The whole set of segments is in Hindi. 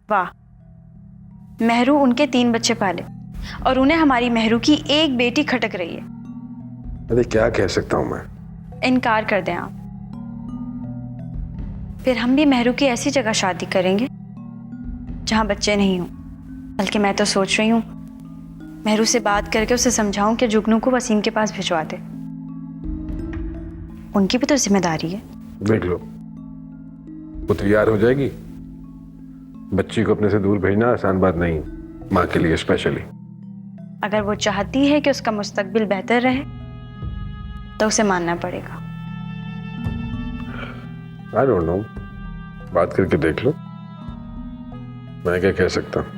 वाह, मेहरू उनके 3 बच्चे पाले और उन्हें हमारी मेहरू की एक बेटी खटक रही है। अरे क्या कह सकता हूँ मैं। इनकार कर दें आप, फिर हम भी मेहरू की ऐसी जगह शादी करेंगे जहां बच्चे नहीं हों। बल्कि मैं तो सोच रही हूँ मेहरू से बात करके उसे समझाऊं कि जुगनू को वसीम के पास भिजवा दे। उनकी भी तो जिम्मेदारी है। देख लो, वो तैयार हो जाएगी। बच्ची को अपने से दूर भेजना आसान बात नहीं, माँ के लिए स्पेशली। अगर वो चाहती है कि उसका मुस्तकबिल बेहतर रहे तो उसे मानना पड़ेगा। आई डोंट नो, बात करके देख लो, मैं क्या कह सकता हूँ।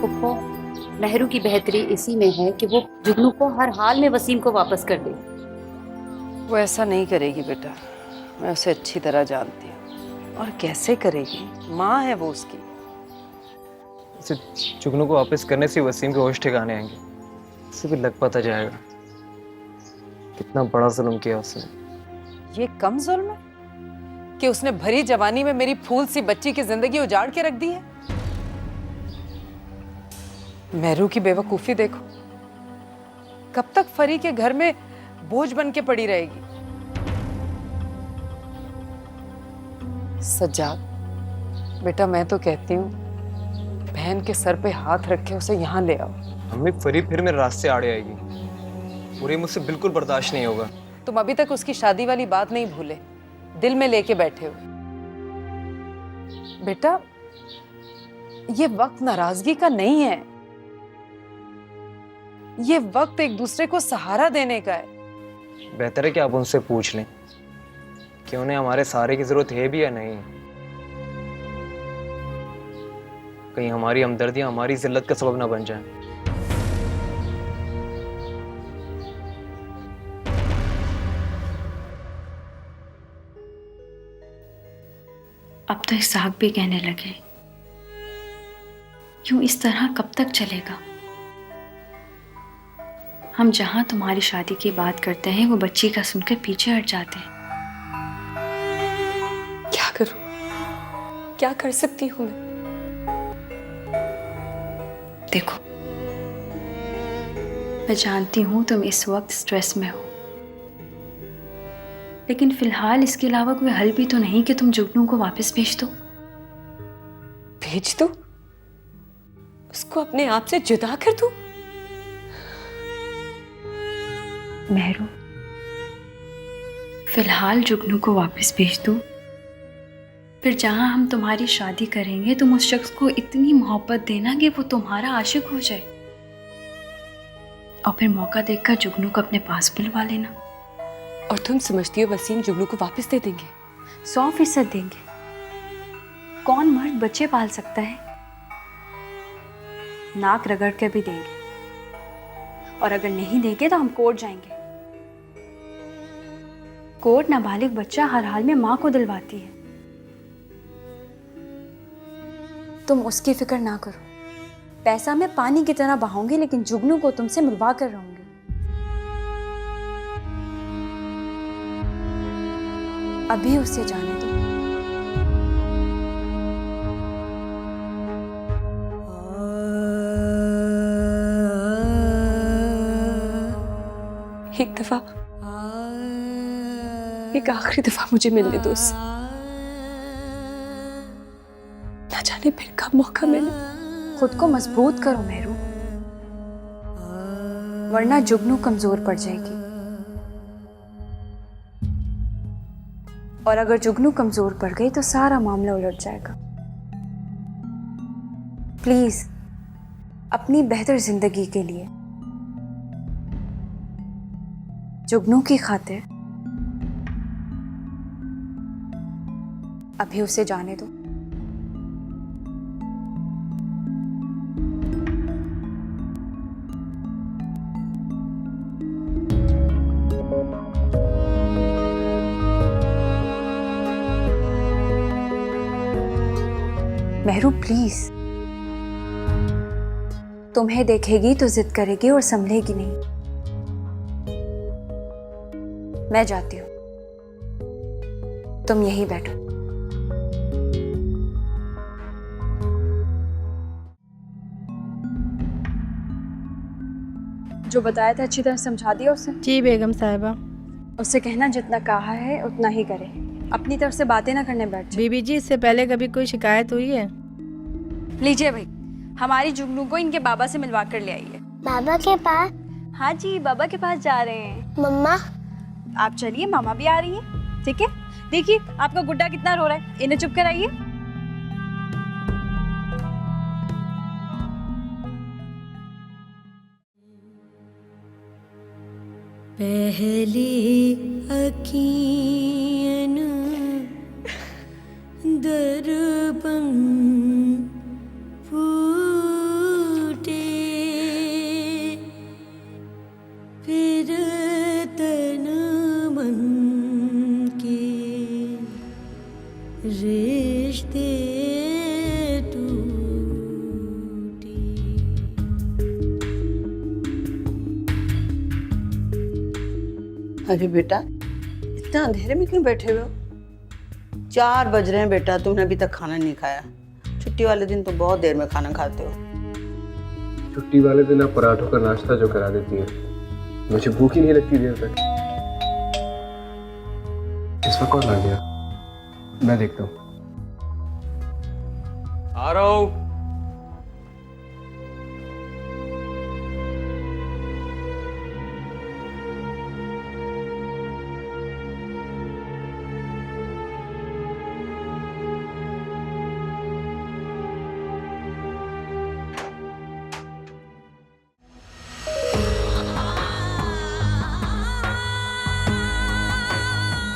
फुप्पो, मेहरू की बेहतरी इसी में है कि वो जुगनू को हर हाल में वसीम को वापस कर दे। वो ऐसा नहीं करेगी बेटा, मैं उसे अच्छी तरह जानती हूँ। और कैसे करेगी, माँ है वो उसकी। इसे जुगनू को वापस करने से वसीम के होश ठिकाने आएंगे। इसे भी लग पता जाएगा कितना बड़ा जुल्म किया उसने। ये कम जुल्म है कि उसने भरी जवानी में मेरी फूल सी बच्ची की जिंदगी उजाड़ के रख दी है। मेहरू की बेवकूफी देखो, कब तक फरी के घर में बोझ बन के पड़ी रहेगी। सज्जाद बेटा, मैं तो कहती हूँ बहन के सर पे हाथ रख के उसे यहाँ ले आओ। अम्मी, फरी फिर मेरे रास्ते आड़े आएगी और ये मुझसे बिल्कुल बर्दाश्त नहीं होगा। तुम अभी तक उसकी शादी वाली बात नहीं भूले, दिल में लेके बैठे हो। बेटा, ये वक्त नाराजगी का नहीं है, ये वक्त एक दूसरे को सहारा देने का है। बेहतर है कि आप उनसे पूछ लें कि उन्हें हमारे सहारे की जरूरत है भी या नहीं। कहीं हमारी हमदर्दियां हमारी जिल्लत का सबब ना बन जाएं। अब तो इसहाक भी कहने लगे, यूं इस तरह कब तक चलेगा? हम जहां तुम्हारी शादी की बात करते हैं वो बच्ची का सुनकर पीछे हट जाते हैं। क्या करूं, क्या कर सकती हूं मैं? देखो, मैं जानती हूं तुम इस वक्त स्ट्रेस में हो, लेकिन फिलहाल इसके अलावा कोई हल भी तो नहीं कि तुम जुगनू को वापस भेज दो। भेज दो? उसको अपने आप से जुदा कर दूं? मेहरू, फिलहाल जुगनू को वापस भेज दो, फिर जहां हम तुम्हारी शादी करेंगे तुम उस शख्स को इतनी मोहब्बत देना कि वो तुम्हारा आशिक हो जाए, और फिर मौका देखकर जुगनू को अपने पास बुलवा लेना। और तुम समझती हो वसीम जुगनू को वापस दे देंगे? 100% देंगे। कौन मर्द बच्चे पाल सकता है? नाक रगड़ कर भी देंगे, और अगर नहीं देंगे तो हम कोर्ट जाएंगे। कोर्ट नाबालिग बच्चा हर हाल में मां को दिलवाती है। तुम उसकी फिक्र ना करो, पैसा मैं पानी की तरह बहाऊंगी, लेकिन जुगनू को तुमसे मिलवा कर रहूंगी। अभी उसे जाने दो। एक दफा, एक आखिरी दफा मुझे मिलने दो उससे। ना जाने फिर कब मौका मिले। खुद को मजबूत करो मेहरू, वरना जुगनू कमजोर पड़ जाएगी, और अगर जुगनू कमजोर पड़ गई तो सारा मामला उलट जाएगा। प्लीज, अपनी बेहतर जिंदगी के लिए, जुगनू की खातिर अभी उसे जाने दो। मेहरू प्लीज, तुम्हें देखेगी तो जिद करेगी और संभलेगी नहीं। मैं जाती हूं, तुम यहीं बैठो। जो बताया था अच्छी तरह समझा दिया उसे? जी बेगम साहिबा। उससे कहना जितना कहा है उतना ही करे, अपनी तरफ से बातें ना करने बैठ जाए। बीबी जी, इससे पहले कभी कोई शिकायत हुई है? लीजिए भाई, हमारी जुगनू को इनके बाबा से मिलवा कर ले आइए। बाबा के पास? हाँ जी, बाबा के पास जा रहे हैं। मम्मा? आप चलिए, मामा भी आ रही हैं। ठीक है, देखिए आपका गुड्डा कितना रो रहा है, इन्हें चुप कराइए। पहली अखियन दर्पण फूटे, फिर तन मन के रिश्ते टूटे। अरे बेटा, इतना अंधेरे में क्यों बैठे हुए हो? 4 बज रहे हैं बेटा, तुमने अभी तक खाना नहीं खाया। छुट्टी वाले दिन तो बहुत देर में खाना खाते हो। छुट्टी वाले दिन आप पराठों का नाश्ता जो करा देती है, मुझे भूख ही नहीं लगती देर तक। इस वक्त कौन आ गया? मैं देखता हूँ। आ रहा हूँ।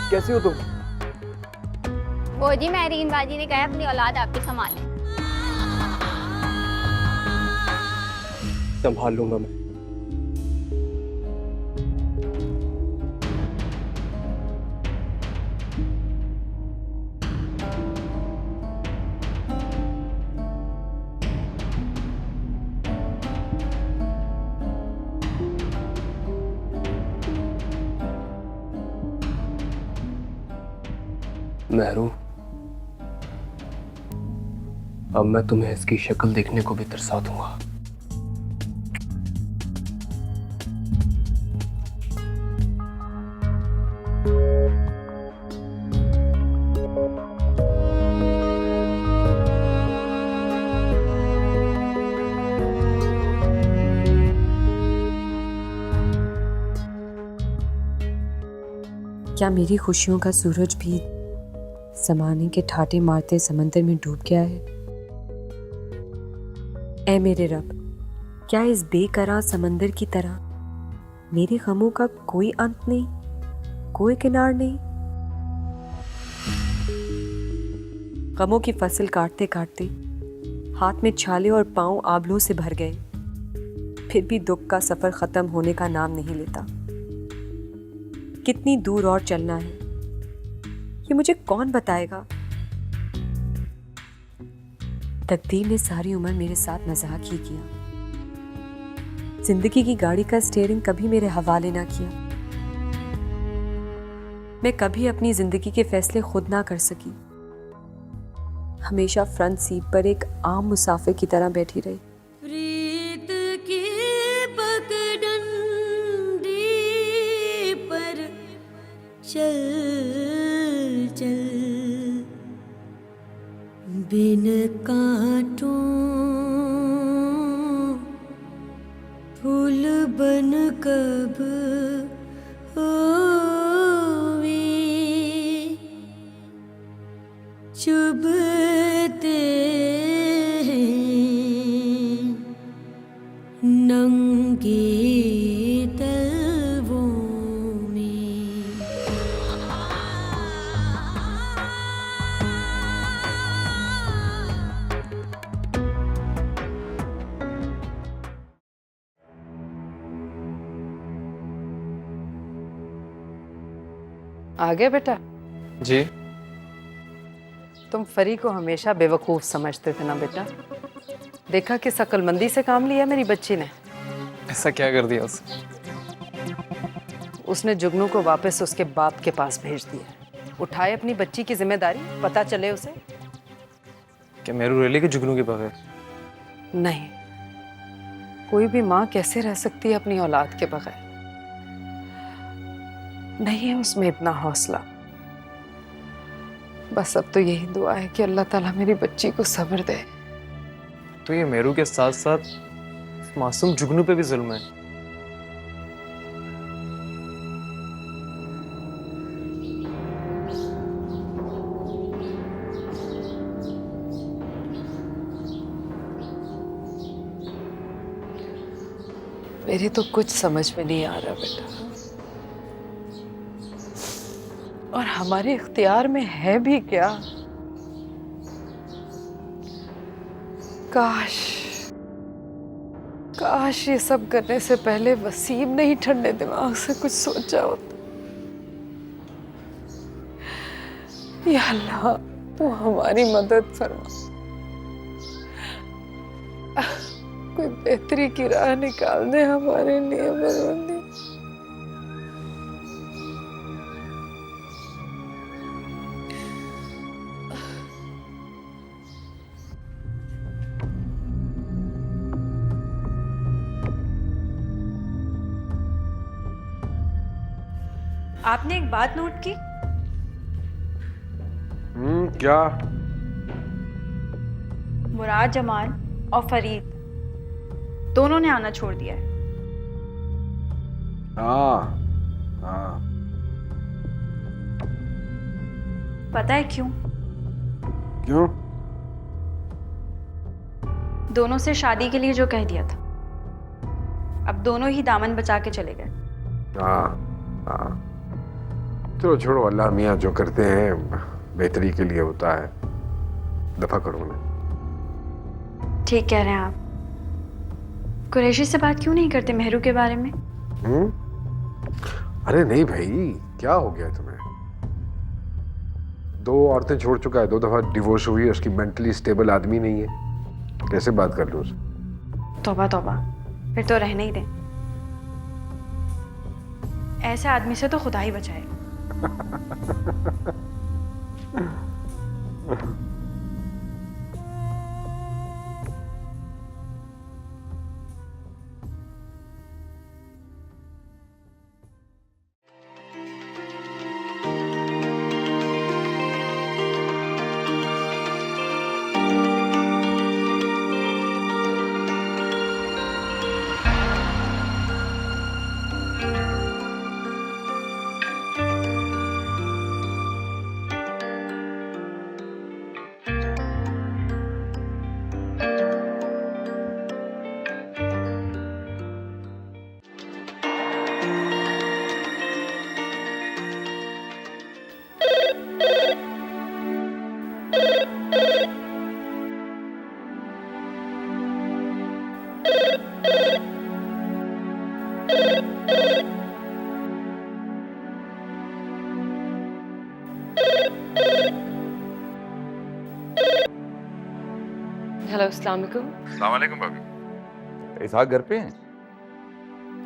कैसी हो तुम? वो जी महरीन बाजी ने कहा अपनी औलाद आपकी संभाले। संभाल लूंगा मैं। मेहरू, अब मैं तुम्हें इसकी शक्ल देखने को भी तरसा दूंगा। क्या मेरी खुशियों का सूरज भी ज़माने के ठाटे मारते समंदर में डूब गया है? ऐ मेरे रब, क्या इस बेकरार समंदर की तरह मेरे गमों का कोई अंत नहीं, कोई किनार नहीं? गमों की फसल काटते काटते हाथ में छाले और पांव आबलों से भर गए, फिर भी दुख का सफर खत्म होने का नाम नहीं लेता। कितनी दूर और चलना है, ये मुझे कौन बताएगा? तकदीर ने सारी उम्र मेरे साथ मजाक ही किया। जिंदगी की गाड़ी का स्टीयरिंग कभी मेरे हवाले ना किया। मैं कभी अपनी जिंदगी के फैसले खुद ना कर सकी। हमेशा फ्रंट सीट पर एक आम मुसाफिर की तरह बैठी रही। प्रीत की पगडंडी पर चल चल, बिन कांटों फूल बन कब होवे, चुभते हैं नंगे तलवों में। आ गया बेटा? जी, तुम फरी को हमेशा बेवकूफ समझते थे ना बेटा। देखा कि अक्लमंदी से काम लिया मेरी बच्ची ने। ऐसा क्या कर दिया उसने? उसने जुगनू को वापस उसके बाप के पास भेज दिया। उठाए अपनी बच्ची की जिम्मेदारी, पता चले उसे। क्या मेरू रेली के जुगनू के बगैर? नहीं, कोई भी माँ कैसे रह सकती है अपनी औलाद के बगैर? नहीं है उसमें इतना हौसला। बस अब तो यही दुआ है कि अल्लाह ताला मेरी बच्ची को सब्र दे। तो ये मेरू के साथ साथ मासूम जुगनू पे भी जुल्म है। मेरी तो कुछ समझ में नहीं आ रहा बेटा। और हमारे इख्तियार में है भी क्या? काश काश ये सब करने से पहले वसीम ने ही ठंडे दिमाग से कुछ सोचा होता। या अल्लाह, तू हमारी मदद फरमा। कोई बेहतरी की राह निकाल दे हमारे लिए परवरदिगार। आपने एक बात नोट की? क्या? मुराद जमाल और फरीद दोनों ने आना छोड़ दिया है। हाँ हाँ। पता है क्यों? क्यों? दोनों से शादी के लिए जो कह दिया था, अब दोनों ही दामन बचा के चले गए। हाँ हाँ, चलो छोड़ो, अल्लाह मियाँ जो करते हैं बेहतरी के लिए होता है। दफा करो उन्हें। ठीक कह रहे हैं आप। कुरैशी से बात क्यों नहीं करते मेहरू के बारे में? अरे नहीं भाई, क्या हो गया तुम्हें? 2 औरतें छोड़ चुका है, 2 दफा डिवोर्स हुई है, उसकी मेंटली स्टेबल आदमी नहीं है, कैसे बात कर लूं उससे? तौबा तौबा, फिर तो रहने ही दें। ऐसे आदमी से तो खुदा ही बचाए। हेलो, अस्सलाम वालेकुम। अस्सलाम वालेकुम भाभी। इसहाक घर पे हैं?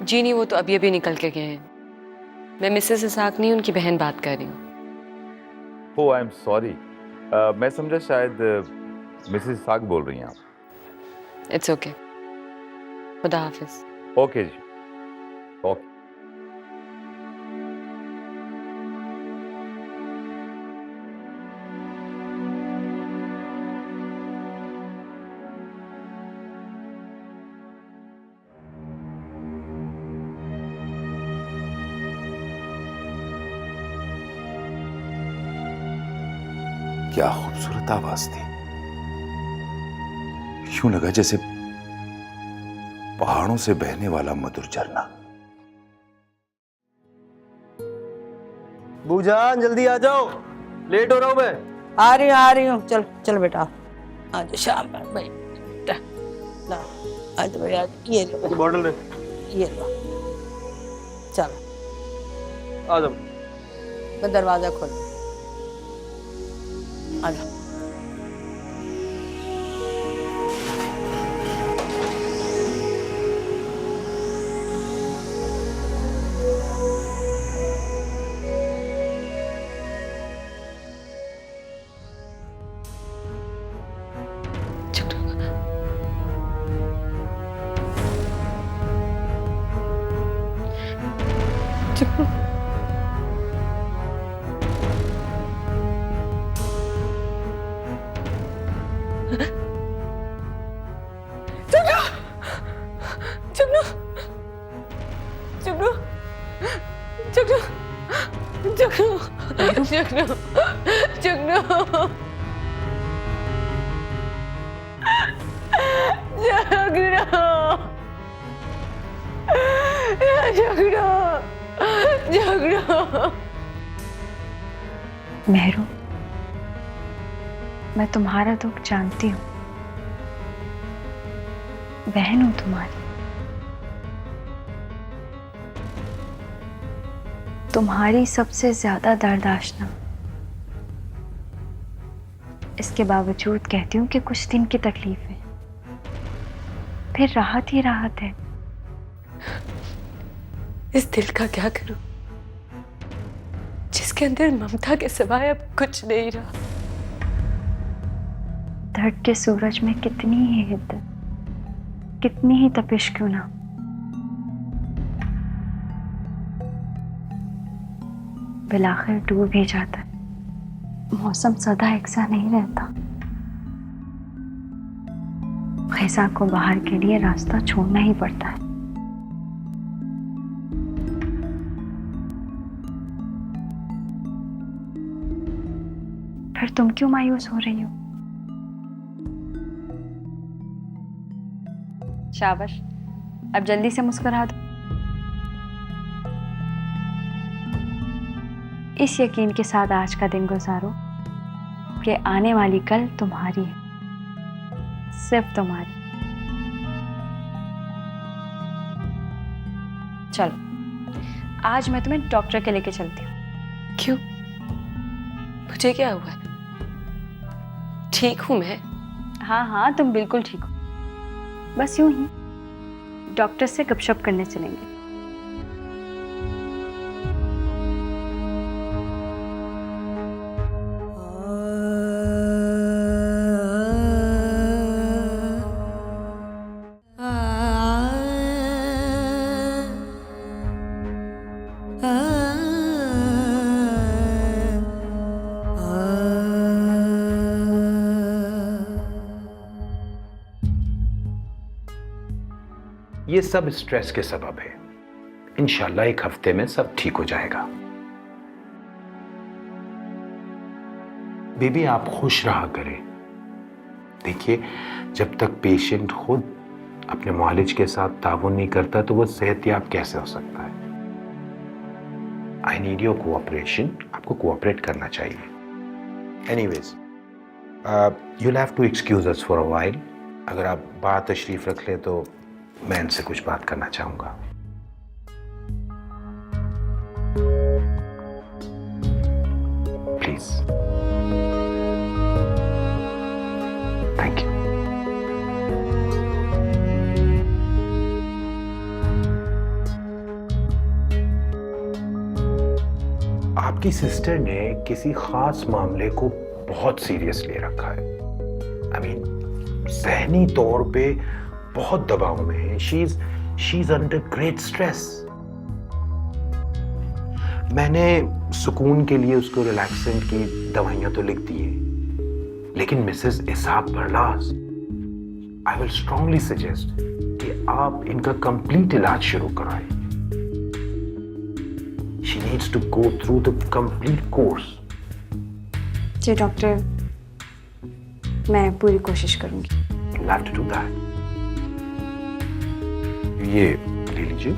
जी नहीं, वो तो अभी अभी निकल के गए हैं। मैं मिसेस इसहाक नहीं, उनकी बहन बात कर रही हूँ। ओह, आई एम सॉरी, मैं समझा शायद मिसेस इसहाक बोल रही हैं आप। इट्स ओके, खुदा हाफिज। ओके जी, ओके। क्या खूबसूरत आवाज थी। यूं लगा जैसे पहाड़ों से बहने वाला मधुर झरना। बूजान जल्दी आ जाओ, लेट हो रहा हूं मैं। आ रही हूँ। चल चल बेटा, आज शाम में बेटा, ला आज भाई, आज ये लो बॉटल ले, ये लो। चल आ जाओ। मैं दरवाजा खोल। आ जा जुगनू जुगनू जुगनू जुगनू जुगनू जुगनू जुगनू जुगनू मेहरू, मैं तुम्हारा दुख जानती हूँ, बहन हूं तुम्हारी। तुम्हारी सबसे ज्यादा दर्द आशना। इसके बावजूद कहती हूँ कि कुछ दिन की तकलीफ है, फिर राहत ही राहत है। इस दिल का क्या करूं जिसके अंदर ममता के सिवाय अब कुछ नहीं रहा। दर्द के सूरज में कितनी ही हिद्दत, कितनी ही तपिश क्यों ना, बिलाखिर डूब ही जाता है। मौसम सदा एक सा नहीं रहता। खिजा को बाहर के लिए रास्ता छोड़ना ही पड़ता है। फिर तुम क्यों मायूस हो रही हो? शाबाश, अब जल्दी से मुस्कुरा दो। इस यकीन के साथ आज का दिन गुजारो कि आने वाली कल तुम्हारी है, सिर्फ तुम्हारी। चलो, आज मैं तुम्हें डॉक्टर के लेके चलती हूँ। क्यों? मुझे क्या हुआ? ठीक हूं मैं। हाँ हाँ, तुम बिल्कुल ठीक हो। बस यूं ही डॉक्टर से गपशप करने चलेंगे। ये सब स्ट्रेस के सबब है। इंशाल्लाह एक हफ्ते में सब ठीक हो जाएगा। बेबी, आप खुश रहा करें। देखिए, जब तक पेशेंट खुद अपने मुआलिज के साथ ताउन नहीं करता तो वो सेहतयाब कैसे हो सकता है। I need your cooperation. आपको कोऑपरेट करना चाहिए। Anyways, you'll have to excuse us for a while। अगर आप बात तशरीफ रख लें तो मैं इनसे कुछ बात करना चाहूंगा। प्लीज। Thank you. आपकी सिस्टर ने किसी खास मामले को बहुत सीरियस ले रखा है। आई मीन, ज़हनी तौर पे बहुत दबाव में है। She is under great stress. मैंने सुकून के लिए उसको रिलैक्सेंट की दवाइयां तो लिख दी है, लेकिन Mrs Ishaq Barlas, I will strongly suggest कि आप इनका कंप्लीट इलाज शुरू कराएं। She needs to go through the complete course. जी डॉक्टर, मैं पूरी कोशिश करूंगी। You'll have to do that। ये ले लीजिए।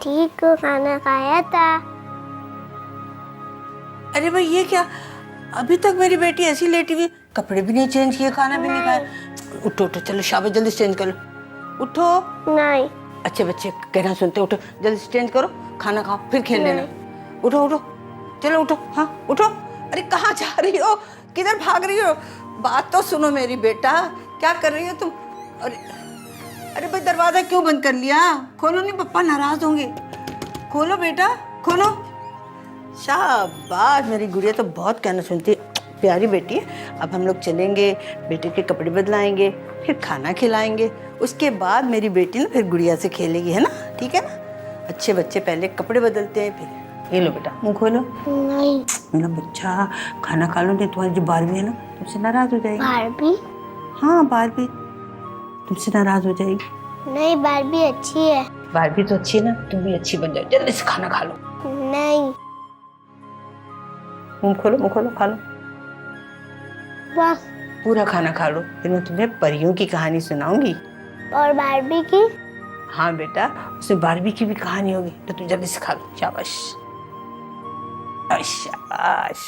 ठीक को खाना खाया था। अरे भाई, ये क्या? अभी तक मेरी बेटी ऐसी लेटी हुई कपड़े भी नहीं चेंज किए, खाना भी नहीं खाया। उठो उठो, चलो शाबाश, जल्दी से चेंज कर लो। उठो। नहीं। अच्छे बच्चे कहना सुनते, उठो जल्दी से चेंज करो, खाना खाओ फिर खेल लेना। उठो उठो, चलो उठो। हाँ उठो। अरे कहाँ जा रही हो, किधर भाग रही हो? बात तो सुनो मेरी बेटा, क्या कर रही हो तुम? अरे अरे भाई दरवाजा क्यों बंद कर लिया? खोलो नहीं, पप्पा नाराज होंगे। खोलो बेटा, खोलो। शाबाश, मेरी गुड़िया तो बहुत कहना सुनती है, प्यारी बेटी है। अब हम लोग चलेंगे, बेटे के कपड़े बदलाएंगे, फिर खाना खिलाएंगे, उसके बाद मेरी बेटी ना फिर गुड़िया से खेलेगी, है ना? ठीक है ना? अच्छे बच्चे पहले कपड़े बदलते हैं, फिर ये लो बेटा, मुंह खोलो। नहीं। मेरा बच्चा खाना खा लो, नहीं तुम्हारी जो बारबी है ना तुमसे नाराज हो जाएगी। बारबी? हाँ बारबी तुमसे नाराज हो जाएगी। नहीं, बारबी अच्छी है। बारबी तो अच्छी है ना, तुम भी अच्छी बन जाओ। जल्दी से खाना खा लो। नहीं। मुंह खोलो, मुंह खोलो, खा लो। बस। पूरा खाना खा लो, फिर मैं तुम्हें परियों की कहानी सुनाऊंगी। और बारबी की? हाँ बेटा, उसमें बारबी की भी कहानी होगी, तो तुम जल्दी से खा लो। शाबाश शाबाश।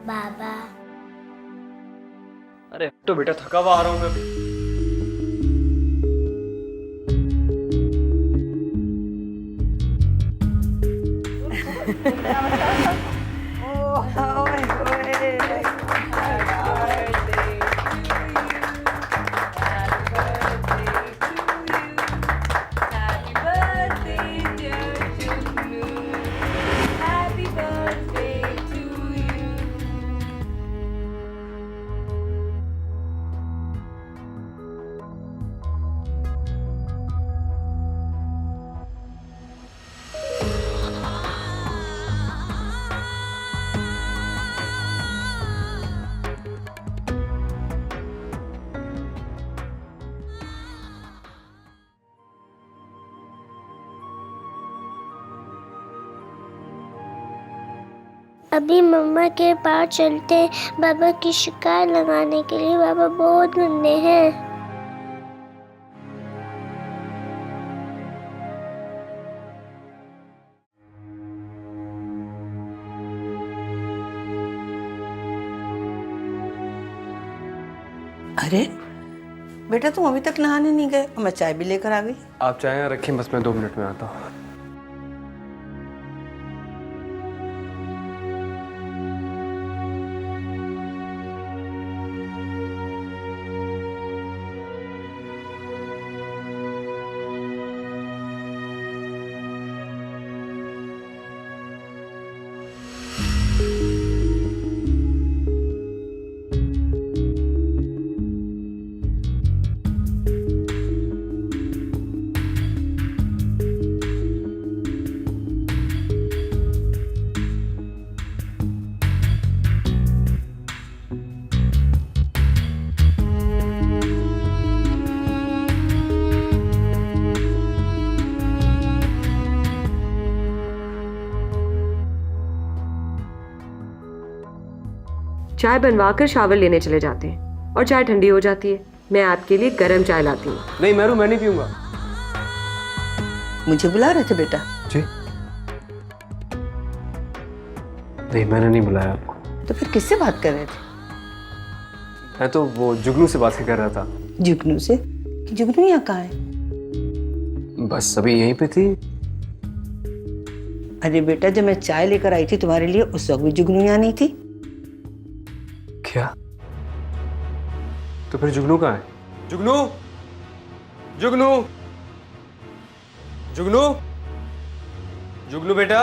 बाबा। अरे तो बेटा थका हुआ आ रहा हूँ मैं भी। अभी मम्मा के पास चलते हैं, बाबा की शिकायत लगाने के लिए। बाबा बहुत गंदे हैं। अरे बेटा, तुम अभी तक नहाने नहीं गए? मैं चाय भी लेकर आ गई। आप चाय यहाँ रखिए, बस मैं 2 मिनट में आता हूँ। चाय बनवाकर शावर लेने चले जाते हैं और चाय ठंडी हो जाती है। मैं आपके लिए गर्म चाय लाती हूँ। नहीं मेहरू, मैं नहीं पीऊंगा। मुझे बुला रहे थे बेटा? जी नहीं, मैंने नहीं बुलाया आपको। तो फिर किससे बात कर रहे थे? मैं तो वो जुगनू से बात कर रहा था। जुगनू से? कि जुगनू यहाँ कहाँ है? बस अभी यहीं पे थी। अरे बेटा, जब मैं चाय लेकर आई थी तुम्हारे लिए, उस वक्त भी जुगनू यहाँ नहीं थी। क्या? तो फिर जुगनू कहाँ है? जुगनू, जुगनू, जुगनू, जुगनू बेटा,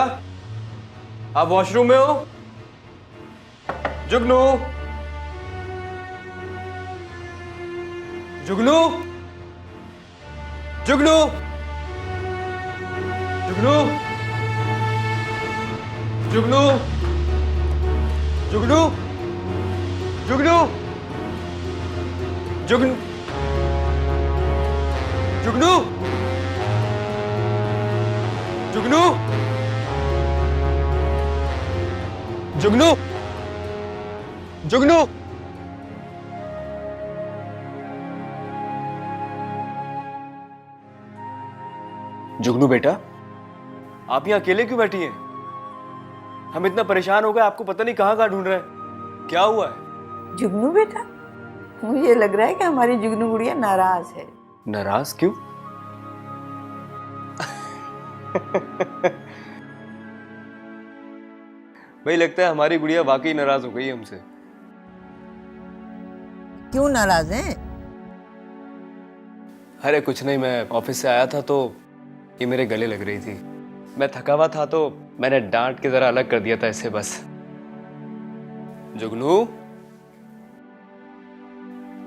आप वॉशरूम में हो? जुगनू, जुगनू, जुगनू, जुगनू। जुगनू, जुगनू, जुगनू, जुगनू, जुगनू, जुगनू, जुगनू, जुगनू। जुगनू बेटा, आप यहाँ अकेले क्यों बैठी हैं? हम इतना परेशान हो गए, आपको पता नहीं कहाँ कहाँ ढूंढ रहे हैं। क्या हुआ है? जुगनू बेटा, मुझे लग रहा है कि हमारी जुगनू गुड़िया नाराज है। नाराज क्यों? भाई लगता है हमारी गुड़िया वाकई नाराज हो गई हमसे। क्यों नाराज हैं? अरे कुछ नहीं, मैं ऑफिस से आया था तो ये मेरे गले लग रही थी। मैं थका हुआ था तो मैंने डांट के जरा अलग कर दिया था इसे बस। जुगनू,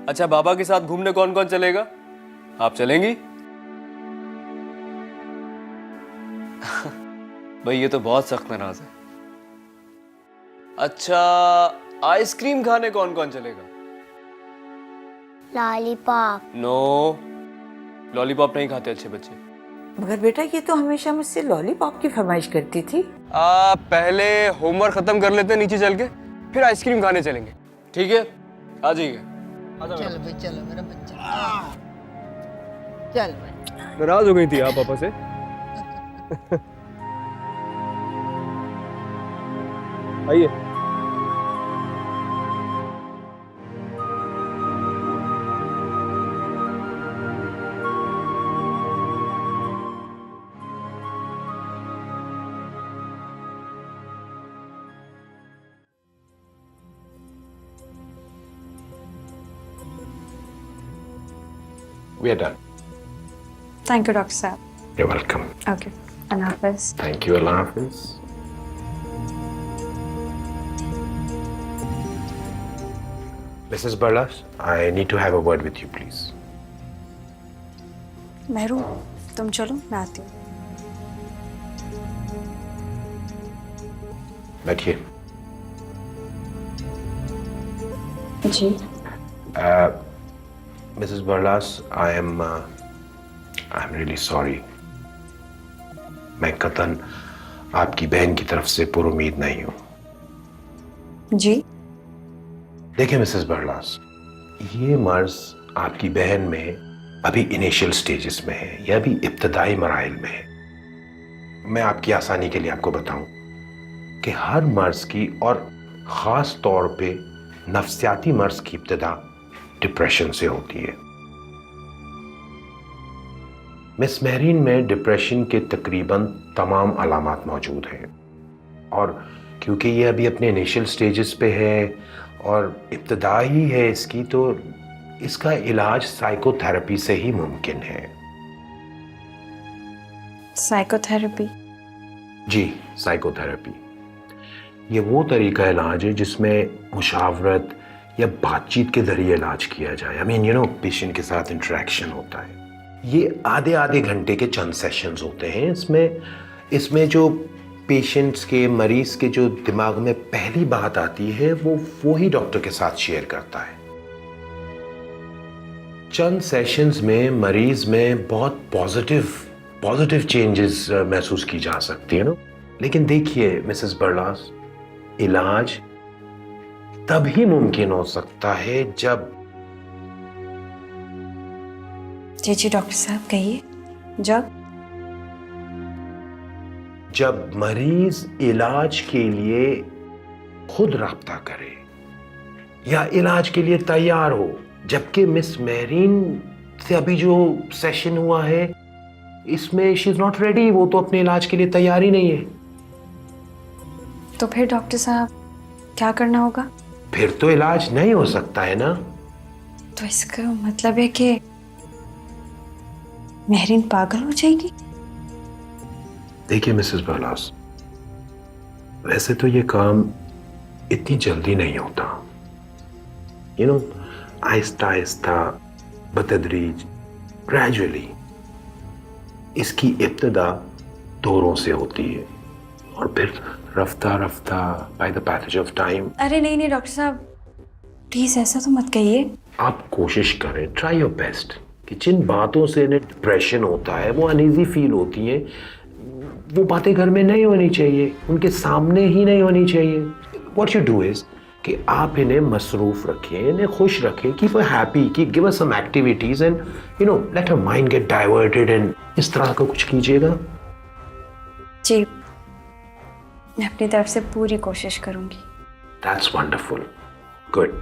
अच्छा बाबा के साथ घूमने कौन कौन चलेगा? आप चलेंगी? भाई ये तो बहुत सख्त नाराज है। अच्छा आइसक्रीम खाने कौन कौन चलेगा? लॉलीपॉप। नो, लॉलीपॉप नहीं खाते अच्छे बच्चे। मगर बेटा ये तो हमेशा मुझसे लॉलीपॉप की फरमाइश करती थी। पहले होमवर्क खत्म कर लेते हैं नीचे चल के, फिर आइसक्रीम खाने चलेंगे, ठीक है? आ जाइए। चलो भाई चलो मेरा बच्चा, चल भाई। नाराज हो गई थी आप पापा से? आइए। We are done. Thank you doctor साहब। You're welcome. ओके, अल्लाह हाफिज़। Thank you, Allah Hafiz. Mrs. Barlas, I need to have a word with you, please. Mehru, तुम चलो, मैं आती हूँ। बैठिए। जी। Mrs. Barlas, I'm really sorry. मैं कतन आपकी बहन की तरफ से पुरुमीद नहीं हूँ। जी। देखिए मिसेस बरलास, ये मर्ज आपकी बहन में अभी इनिशियल स्टेजेस में है, यह अभी इब्तदाई मराइल में है। मैं आपकी आसानी के लिए आपको बताऊं कि हर मर्ज की और ख़ास तौर पे नफ्सियाती मर्ज की इब्तदा डिप्रेशन से होती है। मिस महरीन में डिप्रेशन के तकरीबन तमाम अलामात मौजूद हैं और क्योंकि ये अभी अपने इनिशियल स्टेजेस पे है और इब्तदा ही है इसकी, तो इसका इलाज साइकोथेरेपी से ही मुमकिन है। साइकोथेरेपी? जी, साइकोथेरेपी। ये वो तरीका इलाज है जिसमें मुशावरत या बातचीत के जरिए इलाज किया जाए। I mean you know, patient के साथ इंटरेक्शन होता है। ये आधे घंटे के चंद सेशंस होते हैं। इसमें जो पेशेंट्स के, मरीज के जो दिमाग में पहली बात आती है वो ही डॉक्टर के साथ शेयर करता है। चंद सेशंस में मरीज में बहुत पॉजिटिव चेंजेस महसूस की जा सकती है ना। लेकिन देखिए मिसेस बरलास, इलाज तभी मुमकिन हो सकता है जब जी डॉक्टर साहब कहिए। जब मरीज इलाज के लिए खुद राब्ता करे या इलाज के लिए तैयार हो। जबकि मिस महरीन से अभी जो सेशन हुआ है इसमें शी इज नॉट रेडी, वो तो अपने इलाज के लिए तैयार ही नहीं है। तो फिर डॉक्टर साहब क्या करना होगा? फिर तो इलाज नहीं हो सकता है ना। तो इसका मतलब है कि महरीन पागल हो जाएगी? देखिए मिसेस बरलास, वैसे तो ये काम इतनी जल्दी नहीं होता। You know, Aahista Aahista, बतदरीज, gradually इसकी इब्तिदा दौरों से होती है और फिर रफ्ता रफ्ता by the passage of time. अरे नहीं नहीं डॉक्टर साहब, प्लीज ऐसा तो मत कहिए। आप कोशिश करें, ट्राई योर बेस्ट कि जिन बातों से इन्हें डिप्रेशन होता है, वो अनईजी फील होती है, वो बातें घर में नहीं होनी चाहिए, उनके सामने ही नहीं होनी चाहिए। व्हाट यू डू इज कि आप इन्हें मसरूफ रखें, इन्हें खुश रखें, कीप हर हैप्पी, कि give us some activities and you know let her mind get diverted and इस तरह का कुछ कीजिएगा। जी, मैं अपनी तरफ से पूरी कोशिश करूंगी। That's wonderful, good,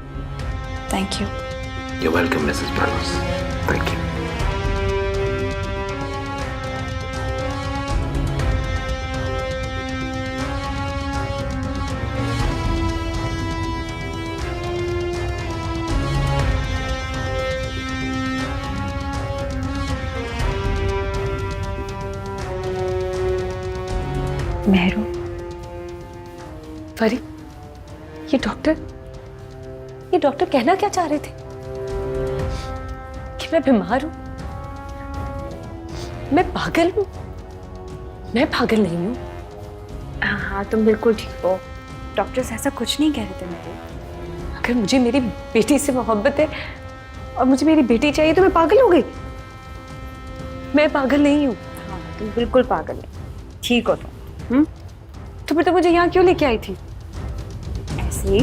thank you. You welcome Mrs पर्वस, थैंक यू। मेहरू, परी, ये डॉक्टर कहना क्या चाह रहे थे? कि मैं बीमार हूं? मैं पागल हूं? मैं पागल नहीं हूं। हाँ तुम बिल्कुल ठीक हो। डॉक्टर्स ऐसा कुछ नहीं कह रहे थे मेरे। अगर मुझे मेरी बेटी से मोहब्बत है और मुझे मेरी बेटी चाहिए तो मैं पागल हो गई? मैं पागल नहीं हूं। हाँ तुम बिल्कुल पागल है, ठीक हो तुम। तो फिर तो मुझे यहाँ क्यों लेके आई थी? ऐसे ही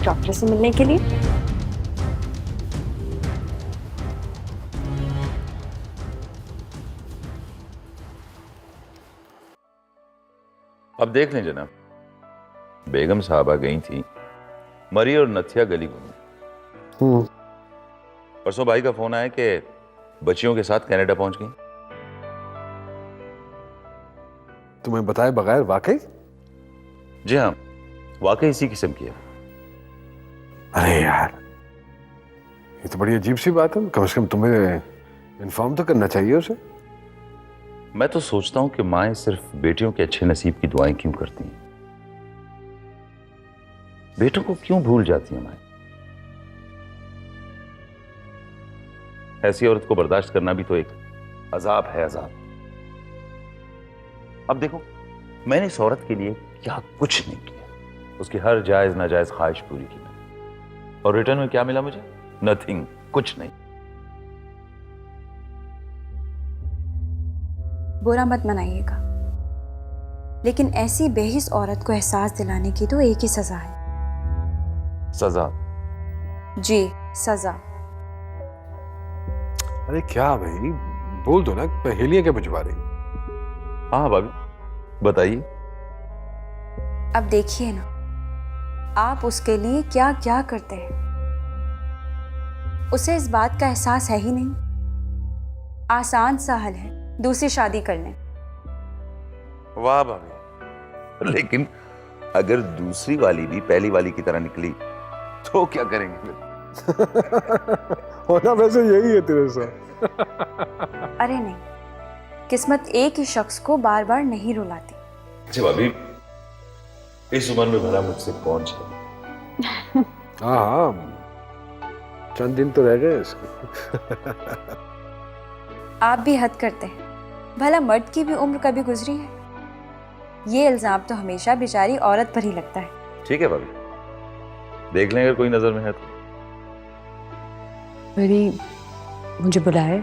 डॉक्टर से मिलने के लिए। अब देख लें जनाब, बेगम साहबा गई थी मरी और नथिया गली घूमी। परसों भाई का फोन आया कि बच्चियों के साथ कनाडा पहुंच गई। तुम्हें बताए बगैर वाकई? जी हाँ, वाकई इसी किस्म की है। अरे यार, ये तो बड़ी अजीब सी बात है। कम से कम तुम्हें इन्फॉर्म तो करना चाहिए उसे। मैं तो सोचता हूं कि माएं सिर्फ बेटियों के अच्छे नसीब की दुआएं क्यों करती हैं, बेटों को क्यों भूल जाती हैं माएं। ऐसी औरत को बर्दाश्त करना भी तो एक अजाब है, अजाब। अब देखो, मैंने इस औरत के लिए क्या कुछ नहीं किया, उसकी हर जायज नाजायज ख्वाहिश पूरी की मैंने, और रिटर्न में क्या मिला मुझे? नथिंग, कुछ नहीं। बुरा मत मनाइएगा, लेकिन ऐसी बेहिस औरत को एहसास दिलाने की तो एक ही सजा है। सजा? जी, सजा। अरे क्या भाई, बोल दो ना, पहेलियां क्या बुझवा रही? हाँ भाभी, बताइए। अब देखिए ना, आप उसके लिए क्या क्या करते हैं। उसे इस बात का एहसास है ही नहीं। आसान सा हल है, दूसरी शादी कर लें। वाह भाभी, लेकिन अगर दूसरी वाली भी पहली वाली की तरह निकली तो क्या करेंगे फिर? होना वैसे यही है तेरे साथ। अरे नहीं, किस्मत एक ही शख्स को बार बार नहीं रुलाती। अच्छा भाभी, इस उम्र में भला मुझसे कौन है? हाँ, चंद दिन तो रह गए इसके। आप भी हद करते हैं। भला मर्द की भी उम्र कभी गुजरी है? ये इल्जाम तो हमेशा बेचारी औरत पर ही लगता है। ठीक है भाभी, देख लें अगर कोई नजर में है तो। मेरी मुझे बुलाए?